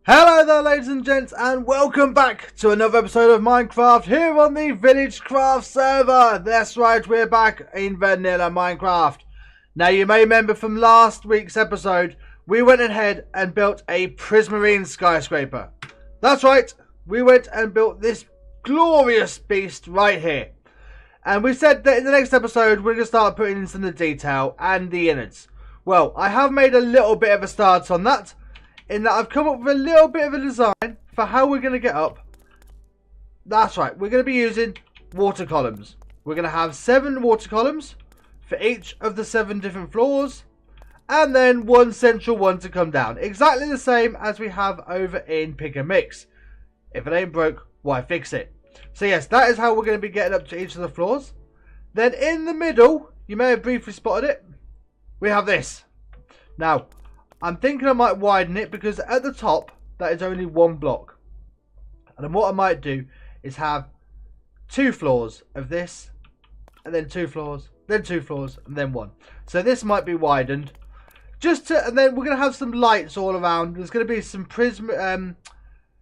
Hello there ladies and gents, and welcome back to another episode of Minecraft here on the VillageCraft server. That's right, we're back in vanilla Minecraft. Now you may remember from last week's episode, we went ahead and built a Prismarine skyscraper. That's right, we went and built this glorious beast right here. And we said that in the next episode we're going to start putting in some of the detail and the innards. Well, I have made a little bit of a start on that, in that I've come up with a little bit of a design for how we're going to get up. That's right, we're going to be using water columns. We're going to have 7 water columns for each of the 7 different floors, and then one central one to come down. Exactly the same as we have over in Pick and Mix. If it ain't broke, why fix it? So yes, that is how we're going to be getting up to each of the floors. Then in the middle, you may have briefly spotted it, we have this. Now, I'm thinking I might widen it because at the top, that is only 1 block. And then what I might do is have 2 floors of this, and then 2 floors, then 2 floors, and then 1. So this might be widened. And then we're going to have some lights all around. There's going to be some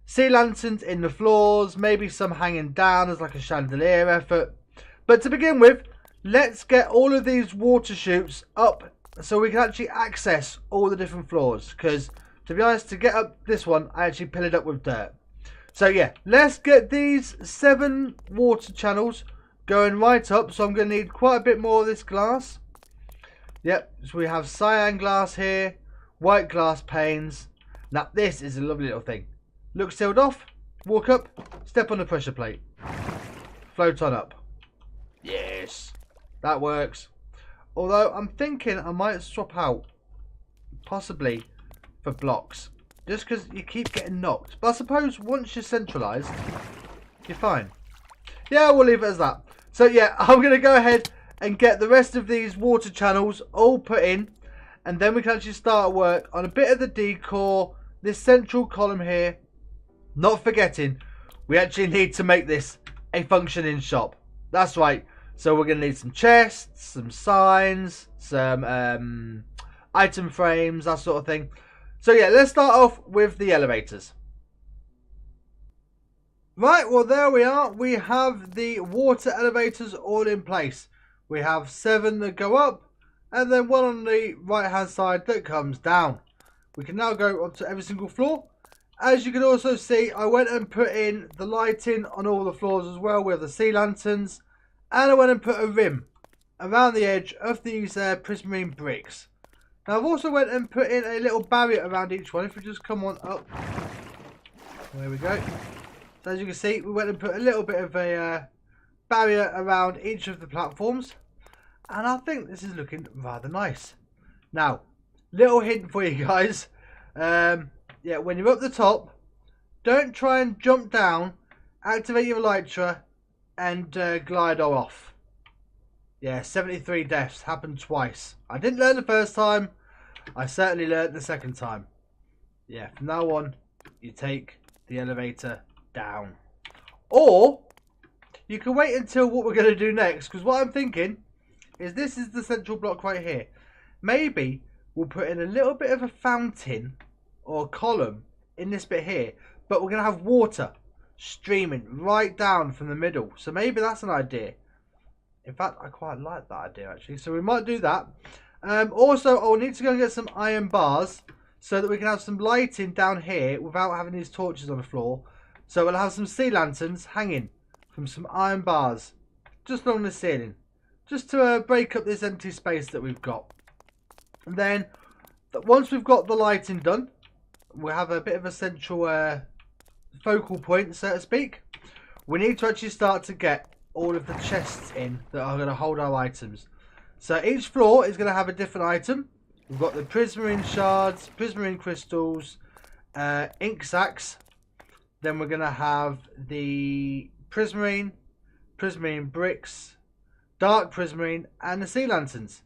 sea lanterns in the floors, maybe some hanging down as like a chandelier effort. But to begin with, let's get all of these water chutes up so we can actually access all the different floors. Because, to be honest, to get up this one, I actually fill it up with dirt. So yeah, let's get these 7 water channels going right up. So I'm going to need quite a bit more of this glass. Yep, so we have cyan glass here, white glass panes. Now this is a lovely little thing. Look sealed off, walk up, step on the pressure plate. Float on up. Yes, that works. Although I'm thinking I might swap out, possibly for blocks, just because you keep getting knocked. But I suppose once you're centralised, you're fine. Yeah, we'll leave it as that. So yeah, I'm going to go ahead and get the rest of these water channels all put in, and then we can actually start work on a bit of the decor, this central column here. Not forgetting, we actually need to make this a functioning shop. That's right. So we're going to need some chests, some signs, some item frames, that sort of thing. So yeah, let's start off with the elevators. Right, well there we are. We have the water elevators all in place. We have 7 that go up, and then 1 on the right hand side that comes down. We can now go up to every single floor. As you can also see, I went and put in the lighting on all the floors as well with the sea lanterns. And I went and put a rim around the edge of these Prismarine bricks. Now I've also went and put in a little barrier around each one. If we just come on up. There we go. So as you can see, we went and put a little bit of a barrier around each of the platforms. And I think this is looking rather nice. Now, little hint for you guys. Yeah, when you're up the top, don't try and jump down, activate your elytra, and glide off. Yeah, 73 deaths happened twice. I didn't learn the first time. I certainly learned the second time. Yeah, from now on, you take the elevator down. Or, you can wait until what we're going to do next. Because what I'm thinking is this is the central block right here. Maybe we'll put in a little bit of a fountain or column in this bit here, but we're going to have water streaming right down from the middle. So maybe that's an idea. In fact, I quite like that idea actually. So we might do that. Also, I'll need to go and get some iron bars so that we can have some lighting down here without having these torches on the floor. So we'll have some sea lanterns hanging from some iron bars just along the ceiling, just to break up this empty space that we've got. And then once we've got the lighting done, we'll have a bit of a central focal point, so to speak. We need to actually start to get all of the chests in that are going to hold our items. So each floor is going to have a different item. We've got the Prismarine shards, Prismarine crystals, ink sacks. Then we're going to have the Prismarine bricks, dark Prismarine, and the sea lanterns.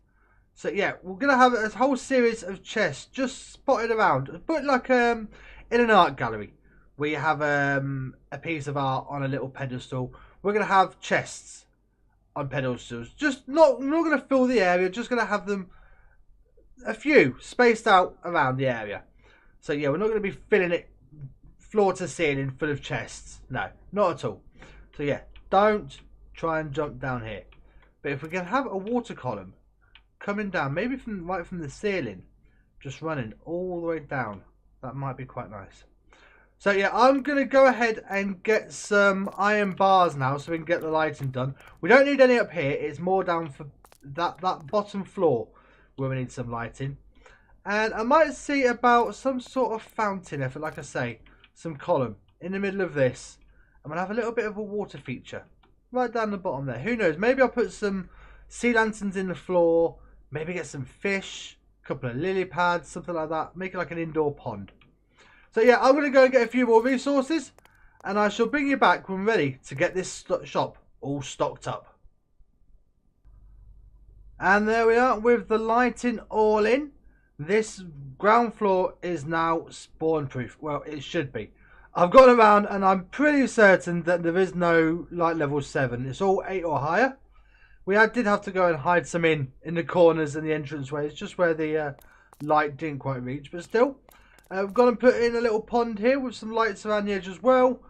So yeah, we're going to have a whole series of chests just spotted around. But like in an art gallery, we have a piece of art on a little pedestal. We're going to have chests on pedestals. Just not going to fill the area, just going to have them a few spaced out around the area. So yeah, we're not going to be filling it floor to ceiling full of chests. No, not at all. So yeah, don't try and jump down here. But if we can have a water column coming down, maybe from right from the ceiling, just running all the way down, that might be quite nice. So yeah, I'm going to go ahead and get some iron bars now so we can get the lighting done. We don't need any up here. It's more down for that bottom floor where we need some lighting. And I might see about some sort of fountain effort, like I say, some column in the middle of this. I'm going to have a little bit of a water feature right down the bottom there. Who knows, maybe I'll put some sea lanterns in the floor, maybe get some fish, a couple of lily pads, something like that. Make it like an indoor pond. So yeah, I'm going to go and get a few more resources, and I shall bring you back when we're ready to get this shop all stocked up. And there we are with the lighting all in. This ground floor is now spawn proof. Well, it should be. I've gone around and I'm pretty certain that there is no light level 7. It's all 8 or higher. We did have to go and hide some in the corners and the entranceways, just where the light didn't quite reach, but still. We've got to put in a little pond here with some lights around the edge as well.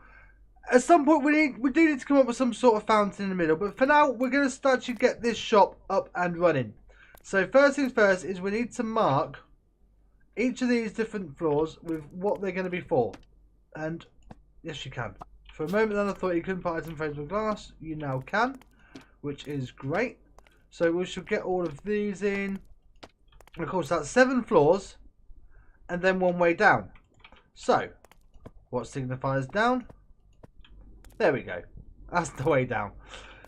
At some point we do need to come up with some sort of fountain in the middle, but for now we're going to start to get this shop up and running. So first things first is we need to mark each of these different floors with what they're going to be for. And yes, you can. For a moment then I thought you couldn't put item frames with glass. You now can, which is great. So we should get all of these in. And of course that's 7 floors and then one way down. So what signifies down? There we go. That's the way down.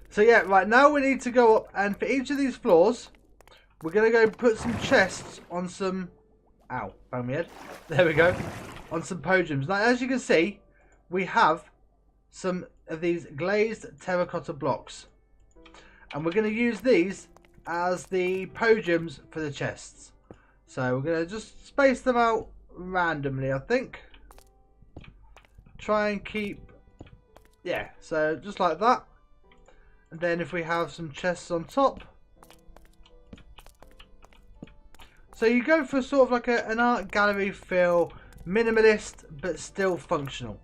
So yeah, right now we need to go up, and for each of these floors we're going to go put some chests on some... Ow, found my head. There we go. On some podiums. Now as you can see, we have some of these glazed terracotta blocks. And we're going to use these as the podiums for the chests. So we're going to just space them out randomly, I think. Try and keep... Yeah, so just like that. And then if we have some chests on top. So you go for sort of like an art gallery feel, minimalist but still functional.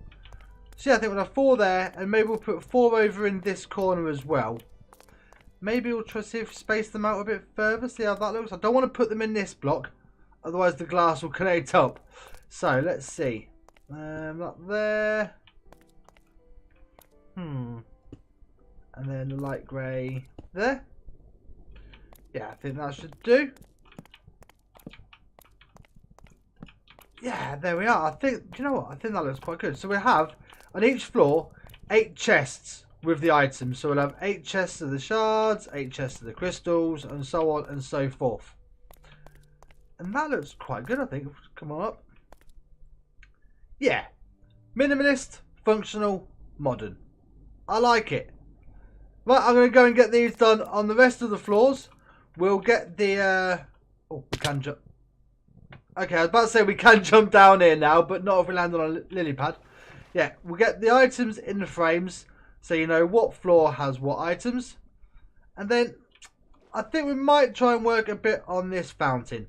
So yeah, I think we'll have 4 there, and maybe we'll put 4 over in this corner as well. Maybe we'll try to see if we space them out a bit further, see how that looks. I don't want to put them in this block, otherwise the glass will connect up. So let's see. Up there. And then the light grey there. Yeah, I think that should do. Yeah, there we are. I think, do you know what? I think that looks quite good. So we have on each floor 8 chests with the items. So we'll have 8 chests of the shards, 8 chests of the crystals, and so on and so forth. And that looks quite good, I think. Come on up. Yeah. Minimalist, functional, modern. I like it. Right, I'm going to go and get these done on the rest of the floors. We'll get the... Oh, we can jump. Okay, I was about to say we can jump down here now, but not if we land on a lily pad. Yeah, we'll get the items in the frames, so you know what floor has what items. And then I think we might try and work a bit on this fountain.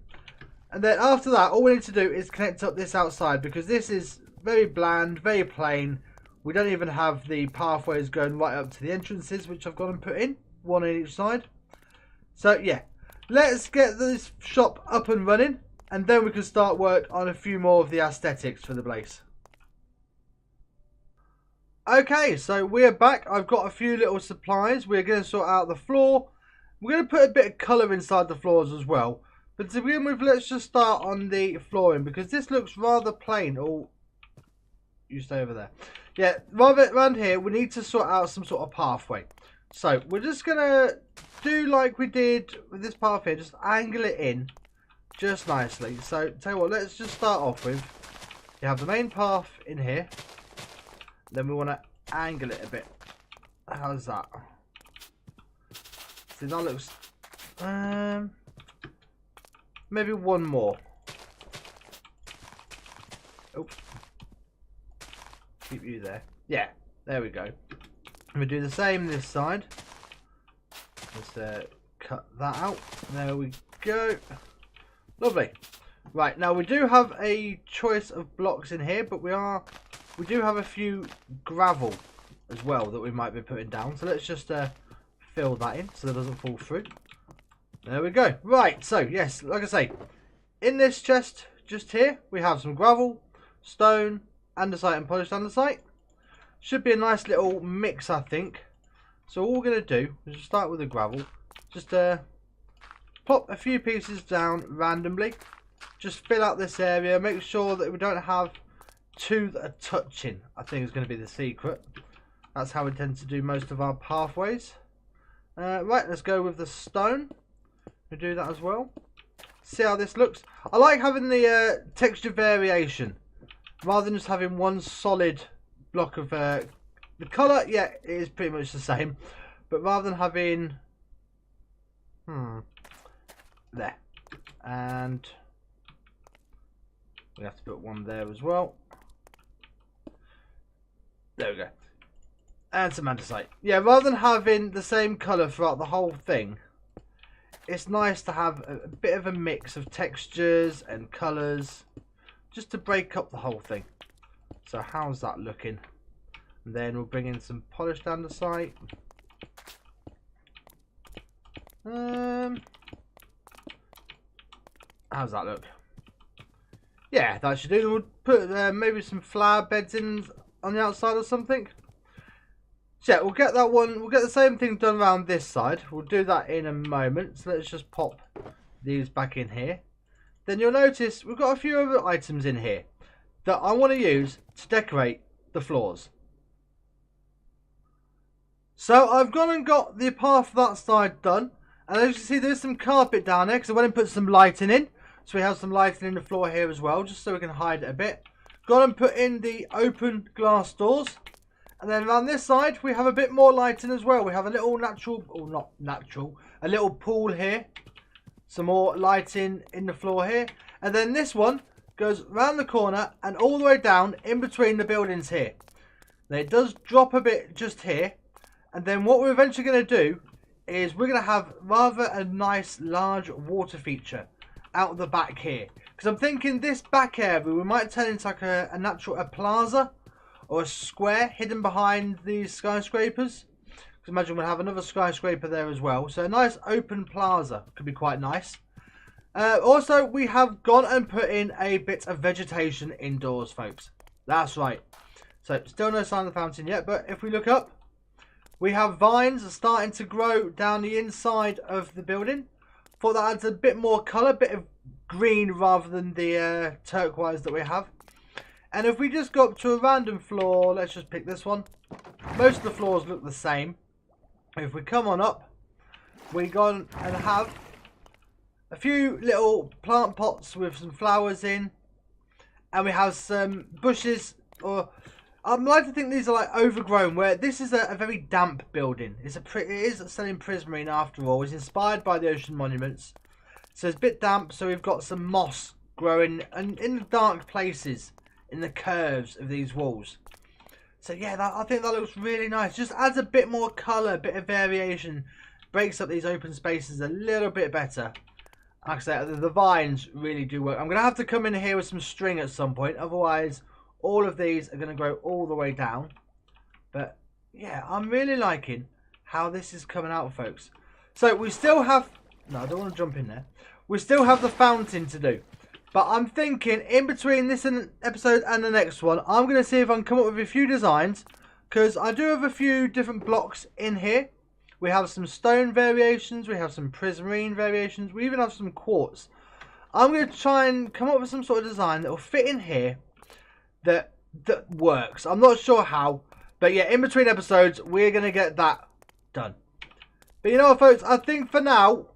And then after that, all we need to do is connect up this outside, because this is very bland, very plain. We don't even have the pathways going right up to the entrances, which I've got and put in, 1 on each side. So yeah, let's get this shop up and running, and then we can start work on a few more of the aesthetics for the place. Okay, so we're back. I've got a few little supplies. We're going to sort out the floor. We're going to put a bit of colour inside the floors as well. But to begin with, let's just start on the flooring, because this looks rather plain. Oh, you stay over there. Yeah, rather around here, we need to sort out some sort of pathway. So we're just going to do like we did with this path here, just angle it in just nicely. So tell you what, let's just start off with, you have the main path in here. Then we want to angle it a bit. How's that? See, that looks... maybe one more. Oh. Keep you there. Yeah, there we go. We do the same this side. Just cut that out. There we go. Lovely. Right, now we do have a choice of blocks in here, but we do have a few gravel as well that we might be putting down. So let's just fill that in so that it doesn't fall through. There we go. Right, so yes, like I say, in this chest just here we have some gravel, stone, andesite and polished andesite. Should be a nice little mix, I think. So all we're going to do is just start with the gravel. Just pop a few pieces down randomly. Just fill out this area. Make sure that we don't have two that are touching. I think is going to be the secret. That's how we tend to do most of our pathways. Right, let's go with the stone. We'll do that as well. See how this looks. I like having the texture variation rather than just having one solid block of the colour. Yeah, it is pretty much the same, but rather than having there, and we have to put one there as well. There we go. And some andesite. Yeah, rather than having the same colour throughout the whole thing, it's nice to have a bit of a mix of textures and colours just to break up the whole thing. So how's that looking? And then we'll bring in some polished andesite. How's that look? Yeah, that should do. We'll put maybe some flower beds in on the outside or something. So yeah, we'll get that one. We'll get the same thing done around this side. We'll do that in a moment. So let's just pop these back in here. Then you'll notice we've got a few other items in here that I want to use to decorate the floors. So I've gone and got the path for that side done. And as you can see, there's some carpet down there because I went and put some lighting in. So we have some lighting in the floor here as well, just so we can hide it a bit. Gone and put in the open glass doors. And then around this side, we have a bit more lighting as well. We have a little natural, or not natural, a little pool here. Some more lighting in the floor here. And then this one goes round the corner and all the way down in between the buildings here. Now it does drop a bit just here. And then what we're eventually going to do is we're going to have rather a nice large water feature out the back here. Because I'm thinking this back area we might turn into like a natural plaza or a square hidden behind these skyscrapers. Because imagine we'll have another skyscraper there as well. So a nice open plaza could be quite nice. Also, we have gone and put in a bit of vegetation indoors, folks. That's right. So still no sign of the fountain yet, but if we look up, we have vines starting to grow down the inside of the building. Thought that adds a bit more colour, a bit of green rather than the turquoise that we have. And if we just go up to a random floor, let's just pick this one. Most of the floors look the same. If we come on up, we go and have a few little plant pots with some flowers in. And we have some bushes, or I'd like to think these are like overgrown, where this is a very damp building. It is selling Prismarine after all. It's inspired by the ocean monuments. So it's a bit damp, so we've got some moss growing and in the dark places in the curves of these walls. So yeah, I think that looks really nice. Just adds a bit more colour, a bit of variation. Breaks up these open spaces a little bit better. Like I said, the vines really do work. I'm going to have to come in here with some string at some point. Otherwise, all of these are going to grow all the way down. But yeah, I'm really liking how this is coming out, folks. So we still have... No, I don't want to jump in there. We still have the fountain to do. But I'm thinking in between this episode and the next one, I'm going to see if I can come up with a few designs. Because I do have a few different blocks in here. We have some stone variations. We have some prismarine variations. We even have some quartz. I'm going to try and come up with some sort of design that will fit in here. That works. I'm not sure how. But yeah, in between episodes, we're going to get that done. But you know what, folks? I think for now,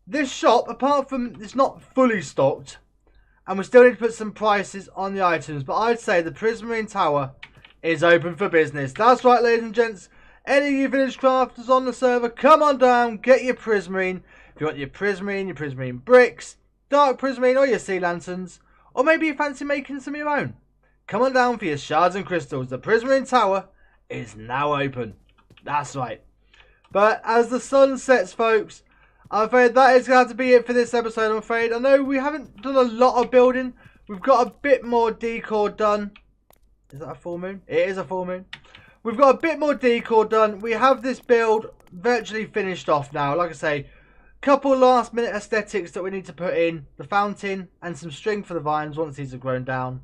this shop, apart from it's not fully stocked, and we still need to put some prices on the items, but I'd say the Prismarine Tower is open for business. That's right, ladies and gents. Any of you village crafters on the server, come on down, get your Prismarine. If you want your Prismarine bricks, dark Prismarine, or your sea lanterns, or maybe you fancy making some of your own, come on down for your shards and crystals. The Prismarine Tower is now open. That's right. But as the sun sets, folks, I'm afraid that is going to have to be it for this episode, I'm afraid. I know we haven't done a lot of building. We've got a bit more decor done. Is that a full moon? It is a full moon. We've got a bit more decor done. We have this build virtually finished off now. Like I say, couple last minute aesthetics that we need to put in. The fountain and some string for the vines once these have grown down.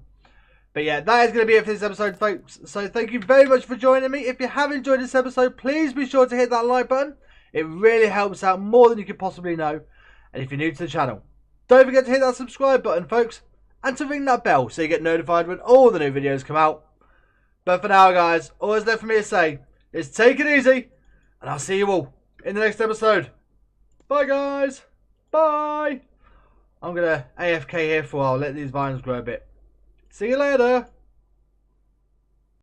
But yeah, that is going to be it for this episode, folks. So thank you very much for joining me. If you have enjoyed this episode, please be sure to hit that like button. It really helps out more than you could possibly know. And if you're new to the channel, don't forget to hit that subscribe button, folks. And to ring that bell so you get notified when all the new videos come out. But for now, guys, all that's left for me to say is take it easy. And I'll see you all in the next episode. Bye, guys. Bye. I'm going to AFK here for a while. Let these vines grow a bit. See you later.